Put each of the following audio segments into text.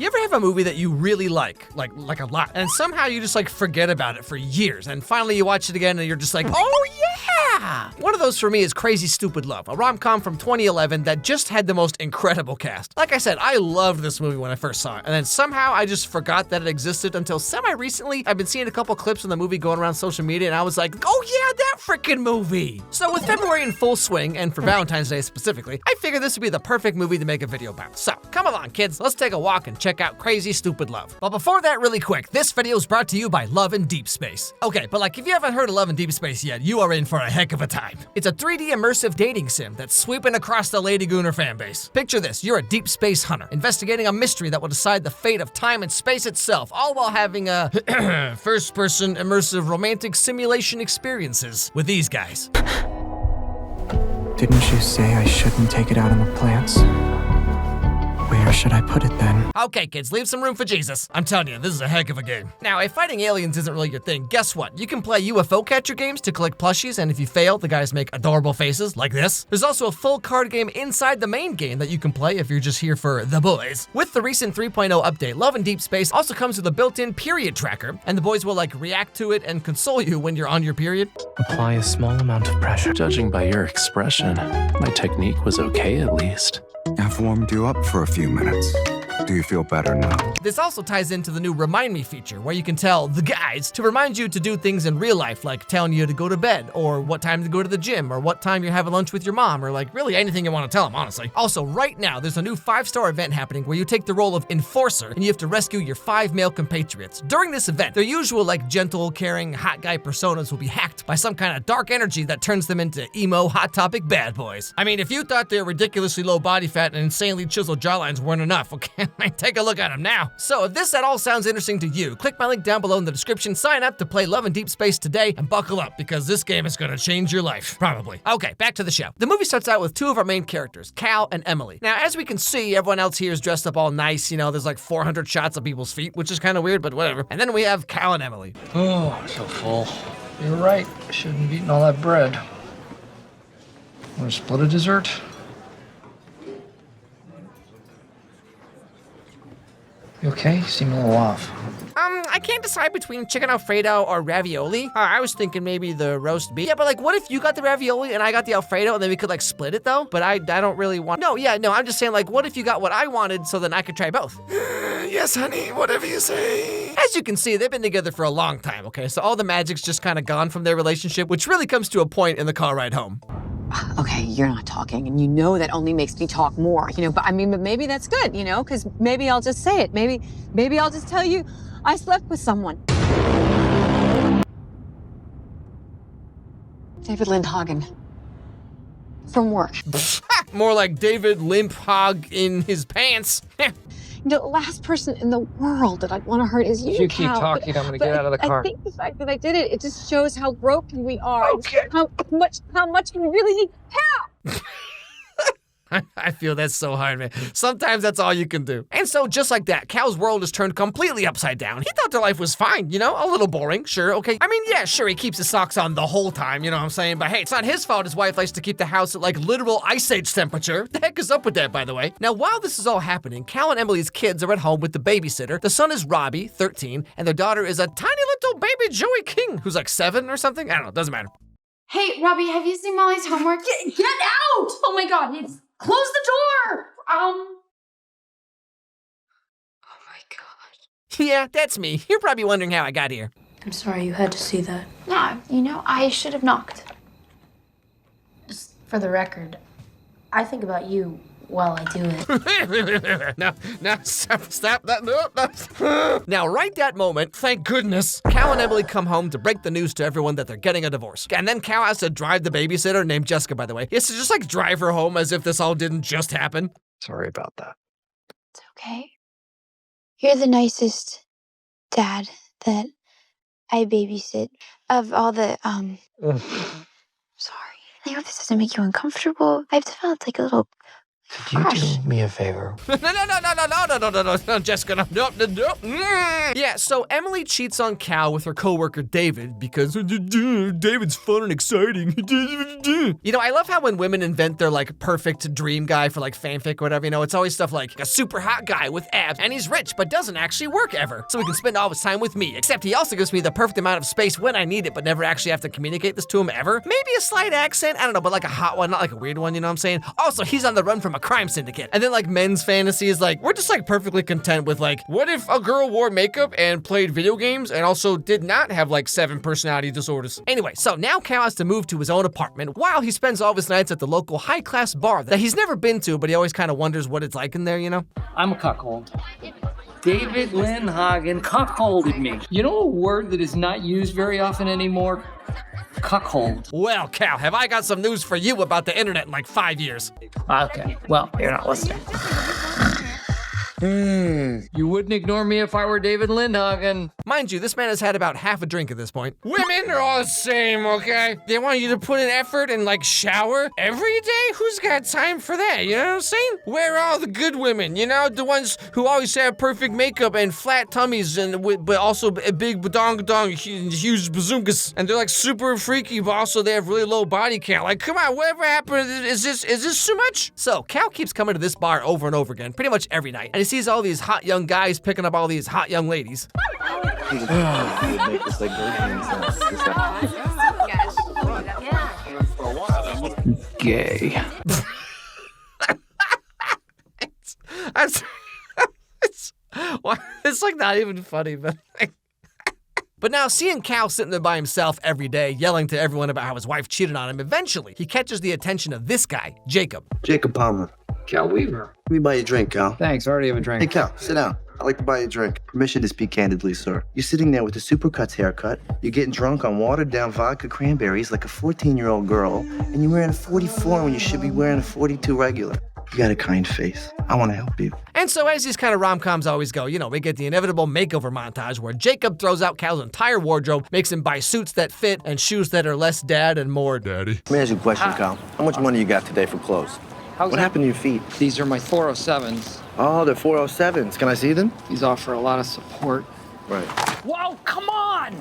You ever have a movie that you really like a lot, and somehow you just like forget about it for years, and finally you watch it again and you're just like, oh yeah! One of those for me is Crazy Stupid Love, a rom-com from 2011 that just had the most incredible cast. Like I said, I loved this movie when I first saw it, and then somehow I just forgot that it existed until semi-recently. I've been seeing a couple clips of the movie going around social media, and I was like, oh yeah, that freaking movie! So with February in full swing, and for Valentine's Day specifically, I figured this would be the perfect movie to make a video about. So come along, kids, let's take a walk and check out Crazy Stupid Love. But before that, really quick, this video is brought to you by Love and Deepspace. Okay, but like if you haven't heard of Love and Deepspace yet, you are in for a heck of a time. It's a 3D immersive dating sim that's sweeping across the Lady Gooner fanbase. Picture this, you're a deep space hunter, investigating a mystery that will decide the fate of time and space itself, all while having a first-person immersive romantic simulation experiences with these guys. Didn't you say I shouldn't take it out on the plants? Where should I put it then? Okay, kids, leave some room for Jesus. I'm telling you, this is a heck of a game. Now, if fighting aliens isn't really your thing, guess what? You can play UFO catcher games to collect plushies, and if you fail, the guys make adorable faces like this. There's also a full card game inside the main game that you can play if you're just here for the boys. With the recent 3.0 update, Love and Deepspace also comes with a built-in period tracker, and the boys will like react to it and console you when you're on your period. Apply a small amount of pressure. Judging by your expression, my technique was okay at least. I've warmed you up for a few minutes. Do you feel better now? This also ties into the new Remind Me feature, where you can tell the guys to remind you to do things in real life, like telling you to go to bed, or what time to go to the gym, or what time you're having lunch with your mom, or like really anything you want to tell them, honestly. Also, right now, there's a new 5-star event happening where you take the role of Enforcer, and you have to rescue your 5 male compatriots. During this event, their usual like gentle, caring, hot guy personas will be hacked by some kind of dark energy that turns them into emo, hot topic bad boys. I mean, if you thought their ridiculously low body fat and insanely chiseled jawlines weren't enough, okay, take a look at them now. So if this at all sounds interesting to you, click my link down below in the description, sign up to play Love and Deepspace today, and buckle up, because this game is gonna change your life. Probably. Okay, back to the show. The movie starts out with 2 of our main characters, Cal and Emily. Now, as we can see, everyone else here is dressed up all nice, you know, there's like 400 shots of people's feet, which is kind of weird, but whatever. And then we have Cal and Emily. Oh, I'm so full. You're right. I shouldn't have eaten all that bread. Want to split a dessert? You okay? You seem a little off. I can't decide between chicken Alfredo or ravioli. I was thinking maybe the roast beef. Yeah, but like, what if you got the ravioli and I got the Alfredo, and then we could like split it though? But I don't really want. No, I'm just saying, like, what if you got what I wanted, so then I could try both? Yes, honey, whatever you say. As you can see, they've been together for a long time, okay? So all the magic's just kind of gone from their relationship, which really comes to a point in the car ride home. Okay, you're not talking, and you know that only makes me talk more, you know, but maybe that's good, you know, because maybe I'll just say it. Maybe I'll just tell you I slept with someone. David Lindhagen. From work. More like David Limp Hog in his pants. The last person in the world that I'd want to hurt is you, If you keep Cal, talking, I'm gonna get out of the car. I think the fact that I did it just shows how broken we are. Okay. How much we really need help. I feel that's so hard, man. Sometimes that's all you can do. And so just like that, Cal's world is turned completely upside down. He thought their life was fine, you know, a little boring, sure, okay. I mean, yeah, sure, he keeps his socks on the whole time, you know what I'm saying? But hey, it's not his fault his wife likes to keep the house at like literal ice age temperature. The heck is up with that, by the way? Now, while this is all happening, Cal and Emily's kids are at home with the babysitter. The son is Robbie, 13, and their daughter is a tiny little baby Joey King, who's like 7 or something. I don't know, doesn't matter. Hey, Robbie, have you seen Molly's homework? Get out! Oh my God, close the door! Oh my God. Yeah, that's me. You're probably wondering how I got here. I'm sorry you had to see that. Yeah, you know, I should have knocked. Just for the record, I think about you while I do it. Now, stop that. No. Now, right that moment, thank goodness, Cal and Emily come home to break the news to everyone that they're getting a divorce. And then Cal has to drive the babysitter, named Jessica, by the way. He has to just like drive her home as if this all didn't just happen. Sorry about that. It's okay. You're the nicest dad that I babysit of all the, Sorry. I hope this doesn't make you uncomfortable. I've developed like a little Could you do me a favor? No, Jessica, no. Yeah, so Emily cheats on Cal with her coworker David because David's fun and exciting. You know, I love how when women invent their like perfect dream guy for like fanfic or whatever, you know, it's always stuff like a super hot guy with abs and he's rich but doesn't actually work ever. So he can spend all his time with me, except he also gives me the perfect amount of space when I need it but never actually have to communicate this to him ever. Maybe a slight accent, I don't know, but like a hot one, not like a weird one, you know what I'm saying? Also, he's on the run from a crime syndicate. And then like men's fantasy is like, we're just like perfectly content with like, what if a girl wore makeup and played video games and also did not have like 7 personality disorders? Anyway, so now Cal has to move to his own apartment while he spends all of his nights at the local high-class bar that he's never been to, but he always kind of wonders what it's like in there, you know? I'm a cuckold. David Lindhagen cuckolded me. You know a word that is not used very often anymore? Cuckold. Well, Cal, have I got some news for you about the internet in like 5 years? Okay, well, you're not listening. You wouldn't ignore me if I were David Lindhagen. Mind you, this man has had about half a drink at this point. Women are all the same, okay? They want you to put in effort and like shower every day? Who's got time for that, you know what I'm saying? Where are all the good women, you know? The ones who always have perfect makeup and flat tummies and but also a big badong huge bazookas. And they're like super freaky, but also they have really low body count. Like, come on, whatever happened? Is this too much? So Cal keeps coming to this bar over and over again, pretty much every night. And he sees all these hot young guys picking up all these hot young ladies. Gay. It's like not even funny, but like. But now, seeing Cal sitting there by himself every day, yelling to everyone about how his wife cheated on him, eventually he catches the attention of this guy, Jacob. Jacob Palmer. Cal Weaver. Let me buy you a drink, Cal. Thanks, I already have a drink. Hey, Cal, sit down. I'd like to buy you a drink. Permission to speak candidly, sir. You're sitting there with a Supercuts haircut. You're getting drunk on watered-down vodka cranberries like a 14-year-old girl, and you're wearing a 44 when you should be wearing a 42 regular. You got a kind face. I want to help you. And so as these kind of rom-coms always go, you know, we get the inevitable makeover montage where Jacob throws out Cal's entire wardrobe, makes him buy suits that fit and shoes that are less dad and more daddy. Let me ask you a question, Cal. How much money you got today for clothes? What happened to your feet? These are my 407s. Oh, they're 407s. Can I see them? These offer a lot of support. Right. Whoa, come on!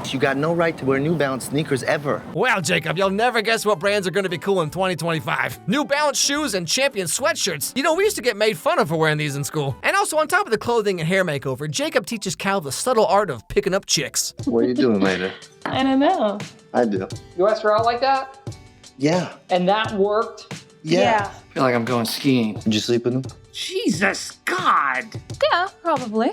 You got no right to wear New Balance sneakers ever. Well, Jacob, you'll never guess what brands are going to be cool in 2025. New Balance shoes and Champion sweatshirts. You know, we used to get made fun of for wearing these in school. And also, on top of the clothing and hair makeover, Jacob teaches Cal the subtle art of picking up chicks. What are you doing later? I don't know. I do. You asked her out like that? Yeah. And that worked? Yeah. I feel like I'm going skiing. Did you sleep with them? Jesus, God! Yeah, probably.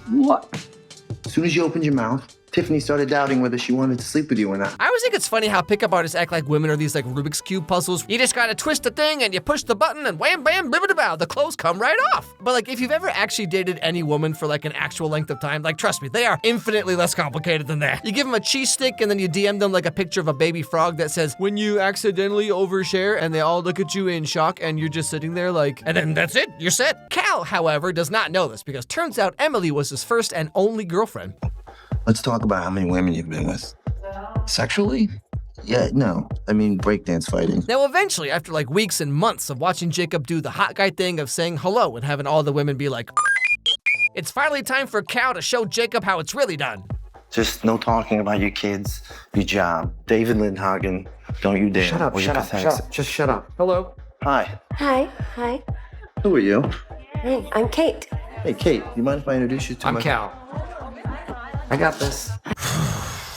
What? As soon as you opened your mouth, Tiffany started doubting whether she wanted to sleep with you or not. I always think it's funny how pickup artists act like women are these like Rubik's Cube puzzles. You just gotta twist the thing and you push the button and wham bam bibbidi-bow, the clothes come right off. But like if you've ever actually dated any woman for like an actual length of time, like trust me, they are infinitely less complicated than that. You give them a cheese stick and then you DM them like a picture of a baby frog that says, when you accidentally overshare, and they all look at you in shock and you're just sitting there like, and then that's it, you're set. Cal, however, does not know this because turns out Emily was his first and only girlfriend. Let's talk about how many women you've been with. Sexually? Yeah, no. I mean, breakdance fighting. Now, eventually, after like weeks and months of watching Jacob do the hot guy thing of saying hello and having all the women be like, it's finally time for Cal to show Jacob how it's really done. Just no talking about your kids, your job. David Lindhagen, don't you dare. Shut up, Or you're shut up, pathetic. shut up. Just shut up. Hello? Hi. Hi. Hi. Who are you? Hey, I'm Kate. Hey, Kate, you mind if I introduce you to I'm my... Cal. I got this.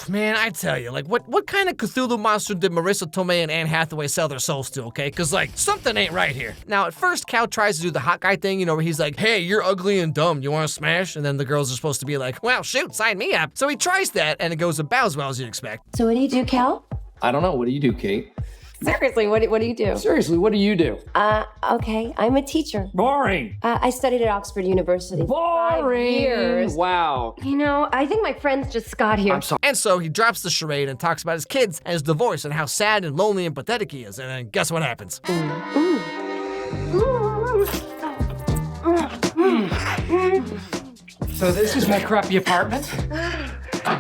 Man, I tell you, like, what kind of Cthulhu monster did Marissa Tomei and Anne Hathaway sell their souls to, okay? Because, like, something ain't right here. Now, at first, Cal tries to do the hot guy thing, you know, where he's like, hey, you're ugly and dumb, you want to smash? And then the girls are supposed to be like, well, shoot, sign me up. So he tries that, and it goes about as well as you'd expect. So what do you do, Cal? I don't know. What do you do, Kate? Seriously, what do you do? Seriously, what do you do? Okay, I'm a teacher. Boring. I studied at Oxford University. Boring. 5 years. Wow. You know, I think my friends just got here. I'm sorry. And so he drops the charade and talks about his kids and his divorce and how sad and lonely and pathetic he is. And then guess what happens? So this is my crappy apartment?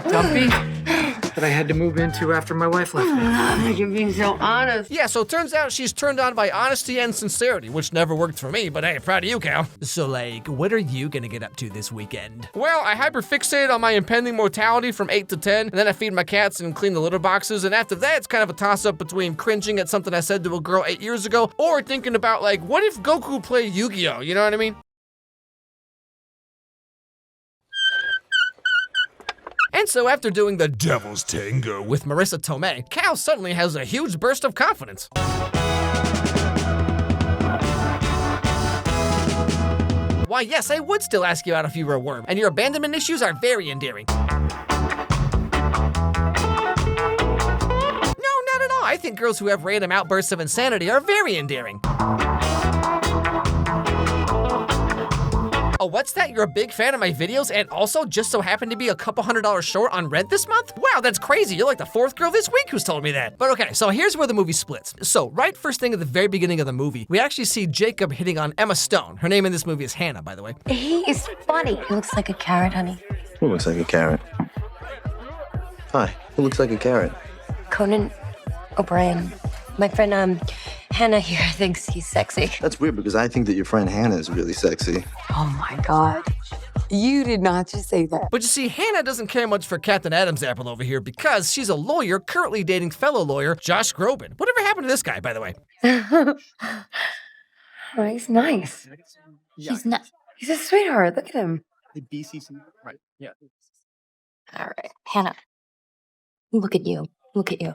Dumpy? that I had to move into after my wife left me. You're being so honest. Yeah, so it turns out she's turned on by honesty and sincerity, which never worked for me, but hey, proud of you, Cal. So, like, what are you gonna get up to this weekend? Well, I hyperfixate on my impending mortality from 8 to 10, and then I feed my cats and clean the litter boxes, and after that, it's kind of a toss-up between cringing at something I said to a girl 8 years ago, or thinking about, like, what if Goku played Yu-Gi-Oh? You know what I mean? And so after doing the Devil's Tango with Marissa Tomei, Cal suddenly has a huge burst of confidence. Why, yes, I would still ask you out if you were a worm, and your abandonment issues are very endearing. No, not at all. I think girls who have random outbursts of insanity are very endearing. Oh, what's that? You're a big fan of my videos and also just so happen to be a couple $100 short on rent this month? Wow, that's crazy. You're like the 4th girl this week who's told me that. But okay, so here's where the movie splits. So right first thing at the very beginning of the movie, we actually see Jacob hitting on Emma Stone. Her name in this movie is Hannah, by the way. He is funny. He looks like a carrot, honey. Who looks like a carrot? Hi, who looks like a carrot? Conan O'Brien. My friend, Hannah here thinks he's sexy. That's weird because I think that your friend Hannah is really sexy. Oh my God. You did not just say that. But you see, Hannah doesn't care much for Captain Adam's apple over here because she's a lawyer currently dating fellow lawyer Josh Groban. Whatever happened to this guy, by the way? Oh, he's nice. He's not. He's a sweetheart. Look at him. The BCC, right? Yeah. All right, Hannah. Look at you. Look at you.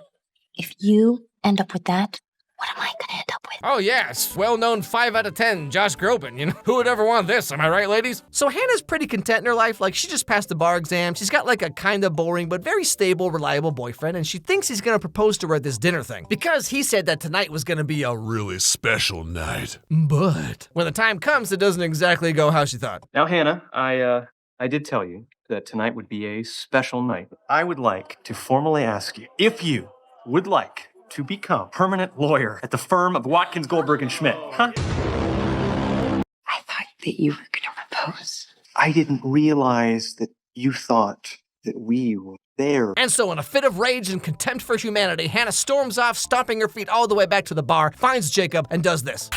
If you end up with that, what am I gonna end up with? Oh yes, well-known 5 out of 10, Josh Groban. You know, who would ever want this, am I right, ladies? So Hannah's pretty content in her life. Like, she just passed the bar exam. She's got like a kind of boring but very stable, reliable boyfriend, and she thinks he's gonna propose to her at this dinner thing because he said that tonight was gonna be a really special night. But when the time comes, it doesn't exactly go how she thought. Now, Hannah, I did tell you that tonight would be a special night. I would like to formally ask you if you would like to become permanent lawyer at the firm of Watkins, Goldberg, and Schmidt, huh? I thought that you were gonna propose. I didn't realize that you thought that we were there. And so in a fit of rage and contempt for humanity, Hannah storms off, stomping her feet all the way back to the bar, finds Jacob, and does this.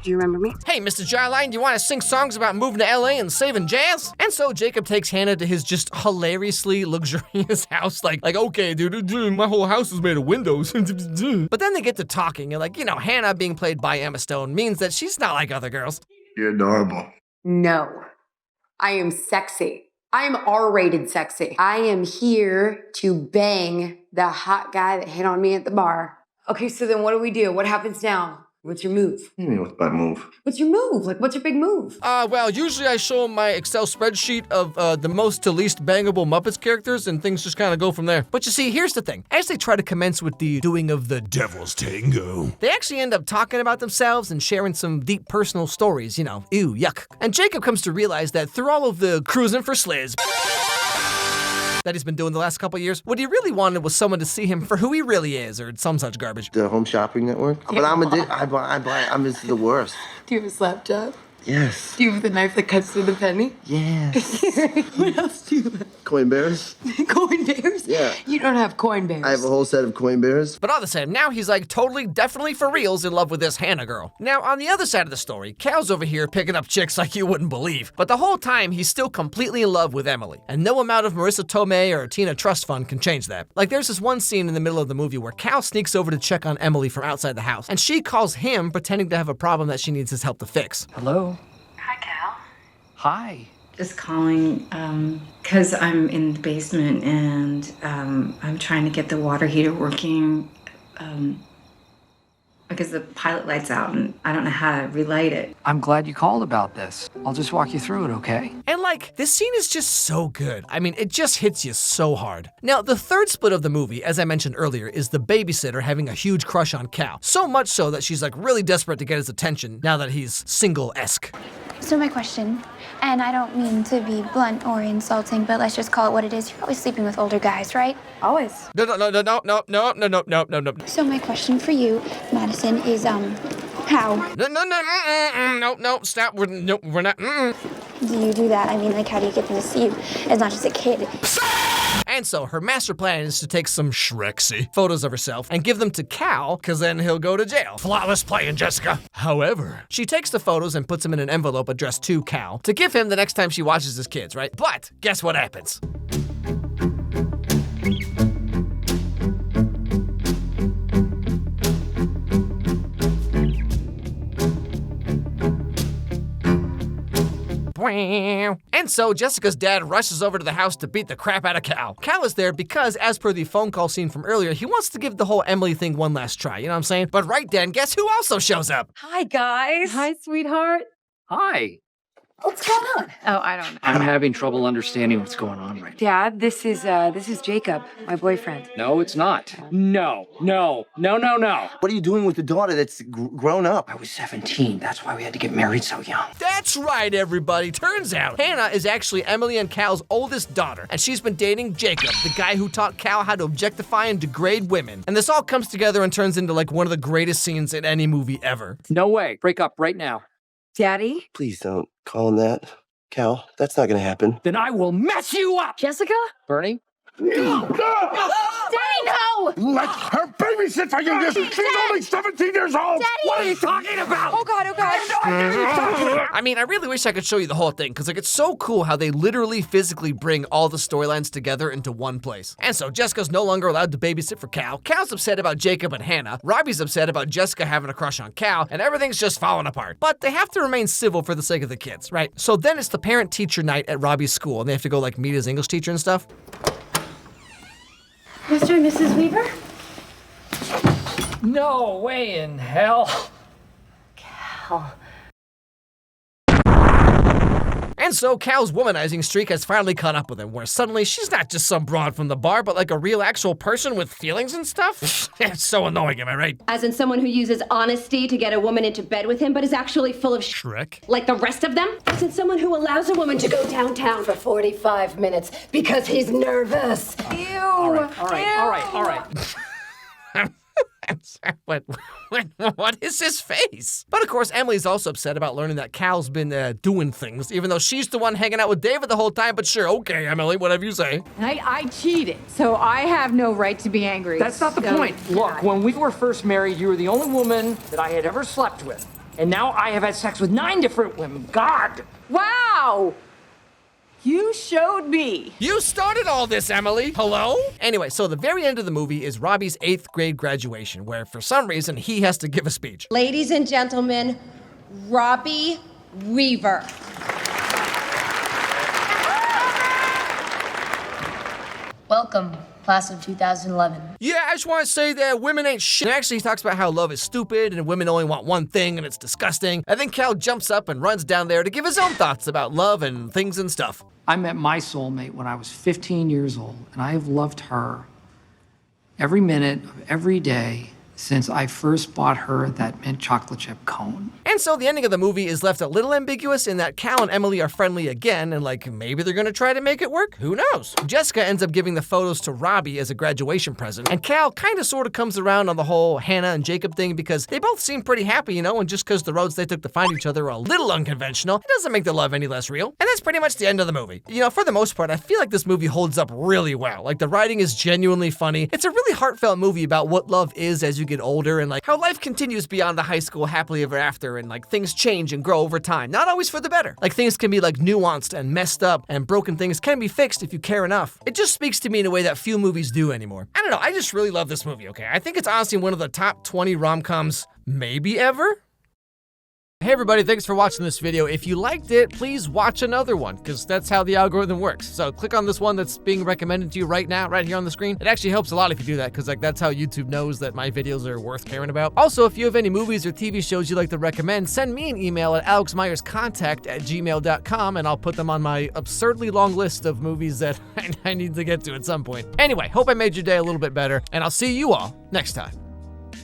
Do you remember me? Hey, Mr. Jawline, do you want to sing songs about moving to LA and saving jazz? And so Jacob takes Hannah to his just hilariously luxurious house. Like, okay, dude, my whole house is made of windows. But then they get to talking, and like, you know, Hannah being played by Emma Stone means that she's not like other girls. You're adorable. No. I am sexy. I am R-rated sexy. I am here to bang the hot guy that hit on me at the bar. Okay, so then what do we do? What happens now? What's your move? What do you mean, what's my move? What's your move? Like, what's your big move? Well, usually I show him my Excel spreadsheet of the most to least bangable Muppets characters, and things just kind of go from there. But you see, here's the thing. As they try to commence with the doing of the Devil's Tango, they actually end up talking about themselves and sharing some deep personal stories, you know, ew, yuck. And Jacob comes to realize that through all of the cruising for sliz that he's been doing the last couple years, what he really wanted was someone to see him for who he really is, or some such garbage. The Home Shopping Network? But I'm just the worst. Do you have a slap job? Yes. Do you have the knife that cuts through the penny? Yes. What else do you have? Coin bears? Coin bears? Yeah. You don't have coin bears. I have a whole set of coin bears. But all the same, now he's like totally, definitely for reals in love with this Hannah girl. Now, on the other side of the story, Cal's over here picking up chicks like you wouldn't believe. But the whole time, he's still completely in love with Emily. And no amount of Marissa Tomei or Tina Trust Fund can change that. Like, there's this one scene in the middle of the movie where Cal sneaks over to check on Emily from outside the house. And she calls him, pretending to have a problem that she needs his help to fix. Hello. Hi, Cal. Hi. Just calling because I'm in the basement and I'm trying to get the water heater working because the pilot light's out and I don't know how to relight it. I'm glad you called about this. I'll just walk you through it, okay? And like, this scene is just so good. I mean, it just hits you so hard. Now, the third split of the movie, as I mentioned earlier, is the babysitter having a huge crush on Cal. So much so that she's like really desperate to get his attention now that he's single-esque. So my question, and I don't mean to be blunt or insulting, but let's just call it what it is. You're always sleeping with older guys, right? Always. No. So my question for you, Madison, is How? No, stop. We're not. Do you do that? I mean, like, how do you get them to see you as not just a kid? And so her master plan is to take some Shrexy photos of herself and give them to Cal, because then he'll go to jail. Flawless playing, Jessica. However, she takes the photos and puts them in an envelope addressed to Cal to give him the next time she watches his kids, right? But guess what happens? And so Jessica's dad rushes over to the house to beat the crap out of Cal. Cal is there because, as per the phone call scene from earlier, he wants to give the whole Emily thing one last try, you know what I'm saying? But right then, guess who also shows up? Hi, guys. Hi, sweetheart. Hi. What's going on? Oh, I don't know. I'm having trouble understanding what's going on right now. Dad, this is Jacob, my boyfriend. No, it's not. No. What are you doing with the daughter that's grown up? I was 17. That's why we had to get married so young. That's right, everybody. Turns out Hannah is actually Emily and Cal's oldest daughter, and she's been dating Jacob, the guy who taught Cal how to objectify and degrade women. And this all comes together and turns into like one of the greatest scenes in any movie ever. No way. Break up right now. Daddy? Please don't call him that. Cal, that's not gonna happen. Then I will mess you up. Jessica? Bernie? Daddy, no! Let her babysit for you. She's only 17 years old. Daddy! What are you talking about? Oh, God. I mean, I really wish I could show you the whole thing, because like it's so cool how they literally physically bring all the storylines together into one place. And so Jessica's no longer allowed to babysit for Cal. Cal's upset about Jacob and Hannah. Robbie's upset about Jessica having a crush on Cal, and everything's just falling apart. But they have to remain civil for the sake of the kids, right? So then it's the parent-teacher night at Robbie's school, and they have to go like meet his English teacher and stuff. Mr. and Mrs. Weaver? No way in hell. Cal. And so Cal's womanizing streak has finally caught up with him, where suddenly she's not just some broad from the bar, but like a real actual person with feelings and stuff. It's so annoying, am I right? As in someone who uses honesty to get a woman into bed with him, but is actually full of Shrek. like the rest of them? As in someone who allows a woman to go downtown for 45 minutes because he's nervous. Ew. All right. What is his face? But of course, Emily's also upset about learning that Cal's been doing things, even though she's the one hanging out with David the whole time. But sure, okay, Emily, whatever you say. I cheated, so I have no right to be angry. That's not the point. Look, when we were first married, you were the only woman that I had ever slept with. And now I have had sex with 9 different women. God! Wow! You showed me. You started all this, Emily. Hello? Anyway, so the very end of the movie is Robbie's 8th grade graduation, where for some reason he has to give a speech. Ladies and gentlemen, Robbie Weaver. Welcome, class of 2011. Yeah, I just want to say that women ain't shit. And actually, he talks about how love is stupid and women only want one thing and it's disgusting. And then Cal jumps up and runs down there to give his own thoughts about love and things and stuff. I met my soulmate when I was 15 years old, and I have loved her every minute of every day since I first bought her that mint chocolate chip cone. And so the ending of the movie is left a little ambiguous in that Cal and Emily are friendly again, and like maybe they're gonna try to make it work? Who knows? Jessica ends up giving the photos to Robbie as a graduation present, and Cal kinda sorta comes around on the whole Hannah and Jacob thing because they both seem pretty happy, you know, and just because the roads they took to find each other are a little unconventional, it doesn't make the love any less real. And that's pretty much the end of the movie. You know, for the most part, I feel like this movie holds up really well. Like the writing is genuinely funny. It's a really heartfelt movie about what love is as you get older and like how life continues beyond the high school happily ever after and like things change and grow over time. Not always for the better. Like things can be like nuanced and messed up and broken things can be fixed if you care enough. It just speaks to me in a way that few movies do anymore. I don't know, I just really love this movie, okay? I think it's honestly one of the top 20 rom-coms maybe ever. Hey everybody, thanks for watching this video. If you liked it, please watch another one, because that's how the algorithm works. So click on this one that's being recommended to you right now, right here on the screen. It actually helps a lot if you do that, because like that's how YouTube knows that my videos are worth caring about. Also, if you have any movies or TV shows you'd like to recommend, send me an email at alexmeyerscontact@gmail.com, and I'll put them on my absurdly long list of movies that I need to get to at some point. Anyway, hope I made your day a little bit better, and I'll see you all next time.